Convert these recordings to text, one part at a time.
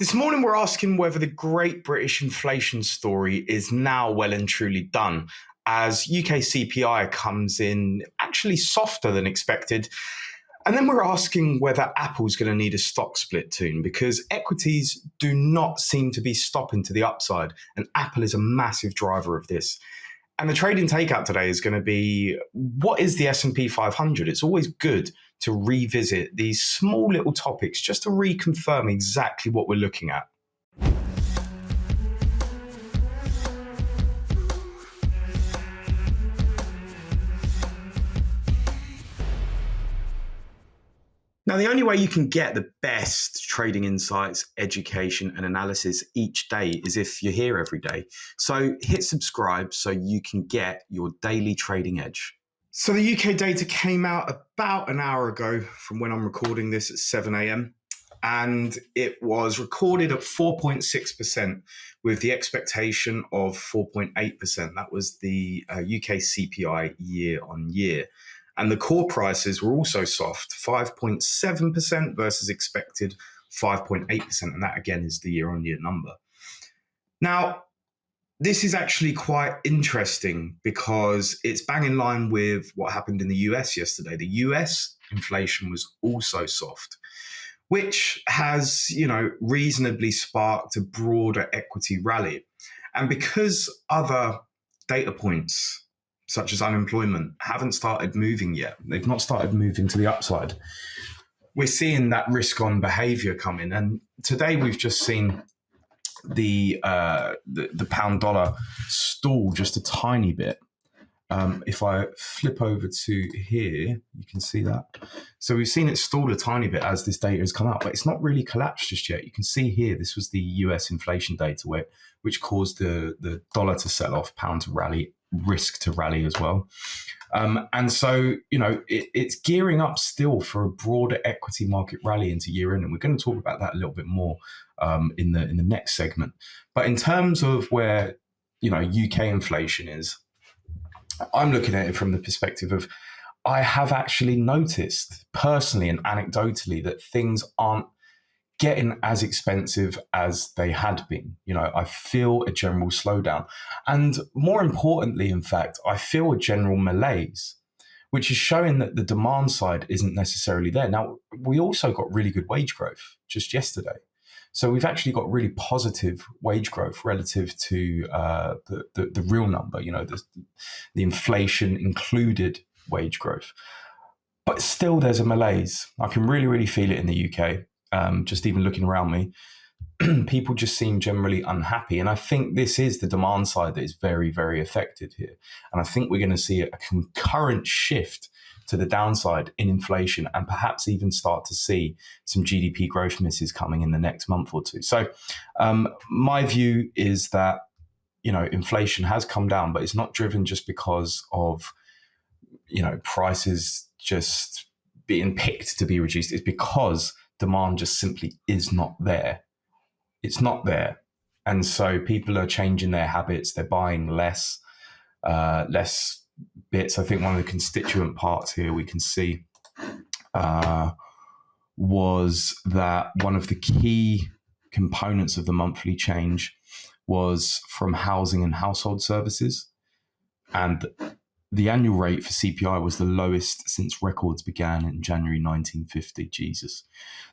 This morning, we're asking whether the great British inflation story is now well and truly done, as UK CPI comes in actually softer than expected. And then we're asking whether Apple's going to need a stock split soon, because equities do not seem to be stopping to the upside, and Apple is a massive driver of this. And the trading takeout today is going to be, what is the S&P 500? It's always good to revisit these small little topics just to reconfirm exactly what we're looking at. Now, the only way you can get the best trading insights, education, and analysis each day is if you're here every day. So hit subscribe so you can get your daily trading edge. So the UK data came out about an hour ago from when I'm recording this at 7 a.m. And it was recorded at 4.6% with the expectation of 4.8%. That was the UK CPI year on year. And the core prices were also soft, 5.7% versus expected 5.8%. And that, again, is the year-on-year number. Now, this is actually quite interesting because it's bang in line with what happened in the US yesterday. The US inflation was also soft, which has, reasonably sparked a broader equity rally. And because other data points, such as unemployment, haven't started moving yet. They've not started moving to the upside. We're seeing that risk-on behavior come in. And today we've just seen the pound dollar stall just a tiny bit. If I flip over to here, you can see that. So we've seen it stall a tiny bit as this data has come out, but it's not really collapsed just yet. You can see here, this was the US inflation data which caused the dollar to sell off, pound to rally, risk to rally as well. And so, it's gearing up still for a broader equity market rally into year end. And we're going to talk about that a little bit more in the next segment. But in terms of where, UK inflation is, I'm looking at it from the perspective of, I have actually noticed personally and anecdotally that things aren't getting as expensive as they had been. I feel a general slowdown. And more importantly, in fact, I feel a general malaise, which is showing that the demand side isn't necessarily there. Now, we also got really good wage growth just yesterday. So we've actually got really positive wage growth relative to the real number, the inflation included wage growth. But still, there's a malaise. I can really, really feel it in the UK. Just even looking around me, people just seem generally unhappy. And I think this is the demand side that is very, very affected here. And I think we're going to see a concurrent shift to the downside in inflation, and perhaps even start to see some GDP growth misses coming in the next month or two. So my view is that, inflation has come down, but it's not driven just because of, prices just being picked to be reduced. It's because demand just simply is not there. It's not there. And so people are changing their habits. They're buying less bits. I think one of the constituent parts here we can see was that one of the key components of the monthly change was from housing and household services. And the annual rate for CPI was the lowest since records began in January 1950. Jesus.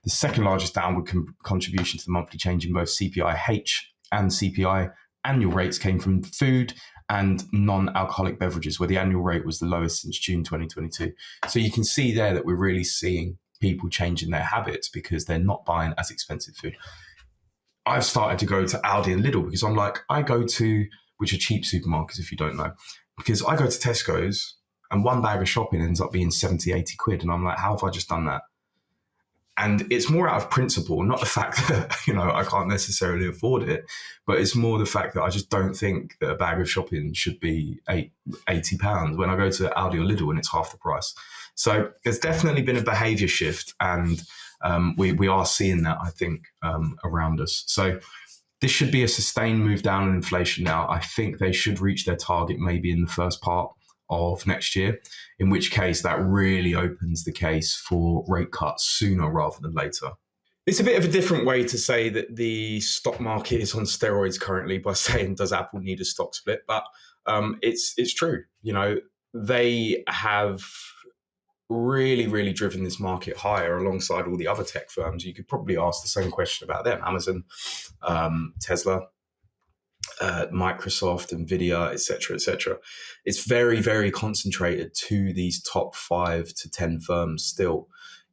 The second largest downward contribution to the monthly change in both CPI-H and CPI annual rates came from food and non-alcoholic beverages, where the annual rate was the lowest since June 2022. So you can see there that we're really seeing people changing their habits because they're not buying as expensive food. I've started to go to Aldi and Lidl because I go to, which are cheap supermarkets if you don't know, because I go to Tesco's and one bag of shopping ends up being 70, 80 quid. And I'm like, how have I just done that? And it's more out of principle, not the fact that, I can't necessarily afford it, but it's more the fact that I just don't think that a bag of shopping should be £80 when I go to Aldi or Lidl and it's half the price. So there's definitely been a behavior shift, and we are seeing that, I think, around us. So this should be a sustained move down in inflation now. I think they should reach their target maybe in the first part of next year, in which case that really opens the case for rate cuts sooner rather than later. It's a bit of a different way to say that the stock market is on steroids currently by saying, does Apple need a stock split? But it's true. They have really driven this market higher alongside all the other tech firms. You could probably ask the same question about them: Amazon, Tesla, Microsoft, Nvidia, etc., etc. It's very concentrated to these top 5 to 10 firms still,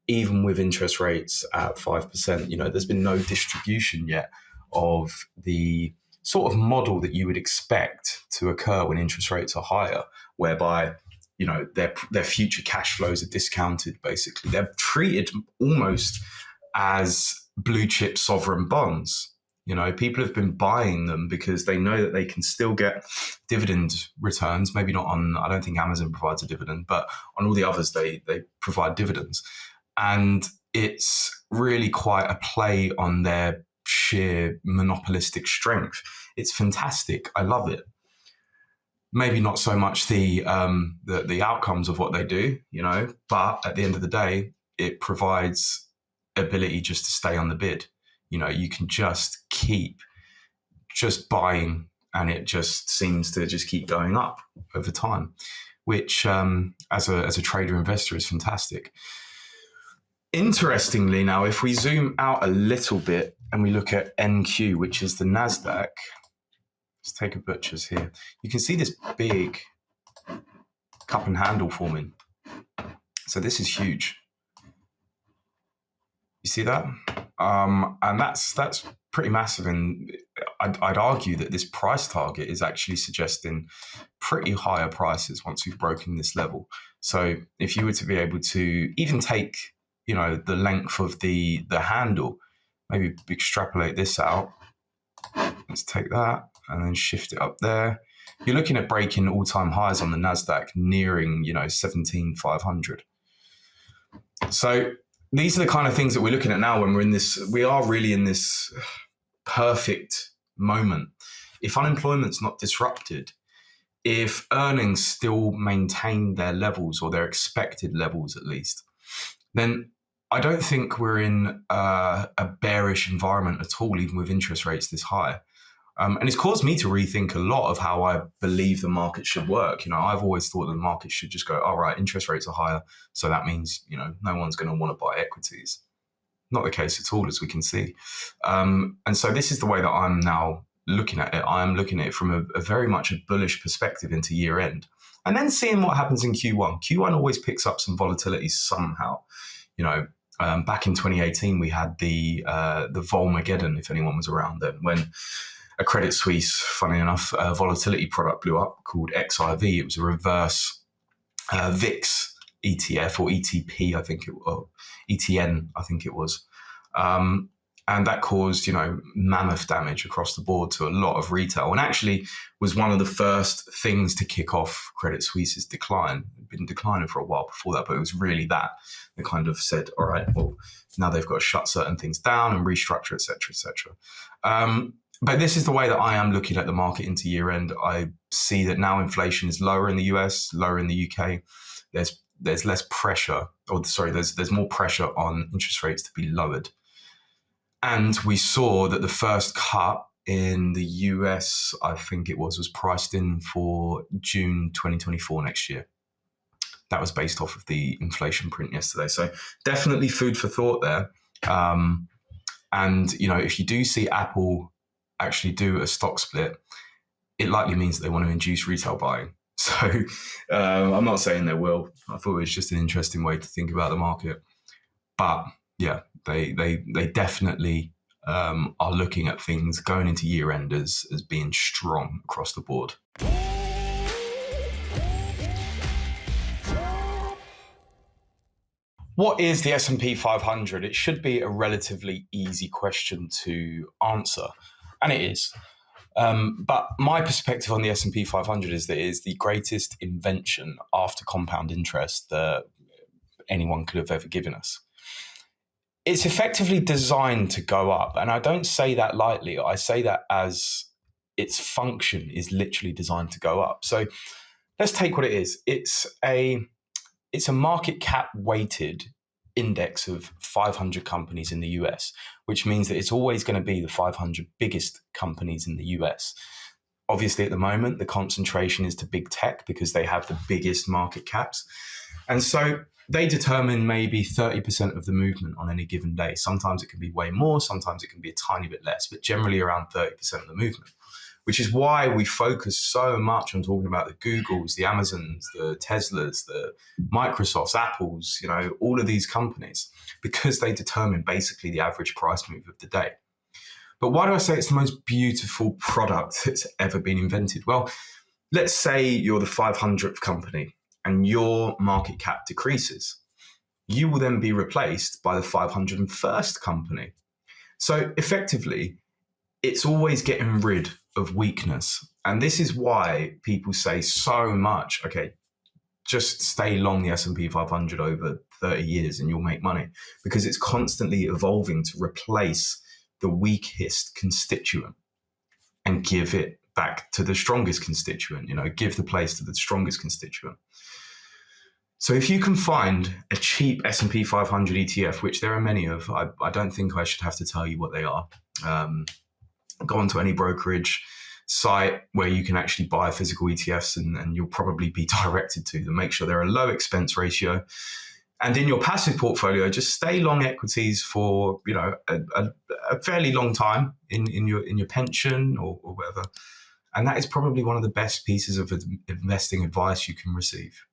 even with interest rates at 5%. There's been no distribution yet of the sort of model that you would expect to occur when interest rates are higher, whereby their future cash flows are discounted. Basically, they're treated almost as blue chip sovereign bonds. People have been buying them because they know that they can still get dividend returns. Maybe not on, I don't think Amazon provides a dividend, but on all the others, they provide dividends. And it's really quite a play on their sheer monopolistic strength. It's fantastic. I love it. Maybe not so much the outcomes of what they do, but at the end of the day, it provides ability just to stay on the bid. You can just keep just buying, and it just seems to just keep going up over time, which as a trader investor is fantastic. Interestingly, now, if we zoom out a little bit and we look at NQ, which is the NASDAQ, let's take a butcher's here. You can see this big cup and handle forming. So this is huge. You see that? And that's pretty massive. And I'd argue that this price target is actually suggesting pretty higher prices once we've broken this level. So if you were to be able to even take, the length of the handle, maybe extrapolate this out. Let's take that and then shift it up there. You're looking at breaking all-time highs on the NASDAQ, nearing, 17,500. So these are the kind of things that we're looking at now when we are really in this perfect moment. If unemployment's not disrupted, if earnings still maintain their levels, or their expected levels at least, then I don't think we're in a bearish environment at all, even with interest rates this high. And it's caused me to rethink a lot of how I believe the market should work. I've always thought the market should just go, all right, interest rates are higher, so that means, no one's going to want to buy equities. Not the case at all, as we can see. And so this is the way that I'm now looking at it. I'm looking at it from a very much a bullish perspective into year end, and then seeing what happens in Q1. Q1 always picks up some volatility somehow. Back in 2018, we had the Volmageddon, if anyone was around then, when a Credit Suisse, funny enough, volatility product blew up called XIV. It was a reverse VIX ETF, or ETP, I think it was, ETN, I think it was. And that caused, mammoth damage across the board to a lot of retail, and actually was one of the first things to kick off Credit Suisse's decline. It'd been declining for a while before that, but it was really that kind of said, all right, well, now they've got to shut certain things down and restructure, et cetera, et cetera. But this is the way that I am looking at the market into year end. I see that now inflation is lower in the US, lower in the UK. There's less pressure, there's more pressure on interest rates to be lowered. And we saw that the first cut in the US, I think it was priced in for June 2024 next year. That was based off of the inflation print yesterday. So definitely food for thought there. And, if you do see Apple actually do a stock split, it likely means that they want to induce retail buying. So I'm not saying they will. I thought it was just an interesting way to think about the market. But yeah, they definitely are looking at things going into year end as being strong across the board. What is the S&P 500? It should be a relatively easy question to answer, and it is. But my perspective on the S&P 500 is that it is the greatest invention after compound interest that anyone could have ever given us. It's effectively designed to go up, and I don't say that lightly. I say that as its function is literally designed to go up. So let's take what it is. It's a market cap weighted index of 500 companies in the US, which means that it's always going to be the 500 biggest companies in the US. Obviously, at the moment, the concentration is to big tech because they have the biggest market caps. And so they determine maybe 30% of the movement on any given day. Sometimes it can be way more, sometimes it can be a tiny bit less, but generally around 30% of the movement, which is why we focus so much on talking about the Googles, the Amazons, the Teslas, the Microsofts, Apples, all of these companies, because they determine basically the average price move of the day. But why do I say it's the most beautiful product that's ever been invented? Well, let's say you're the 500th company and your market cap decreases. You will then be replaced by the 501st company. So effectively, it's always getting rid of weakness. And this is why people say so much, okay, just stay long the S&P 500 over 30 years and you'll make money, because it's constantly evolving to replace the weakest constituent and give it back to the strongest constituent, give the place to the strongest constituent. So if you can find a cheap S&P 500 ETF, which there are many of, I don't think I should have to tell you what they are. Go onto any brokerage site where you can actually buy physical ETFs, and you'll probably be directed to them. Make sure they're a low expense ratio. And in your passive portfolio, just stay long equities for a fairly long time in your pension or whatever. And that is probably one of the best pieces of investing advice you can receive.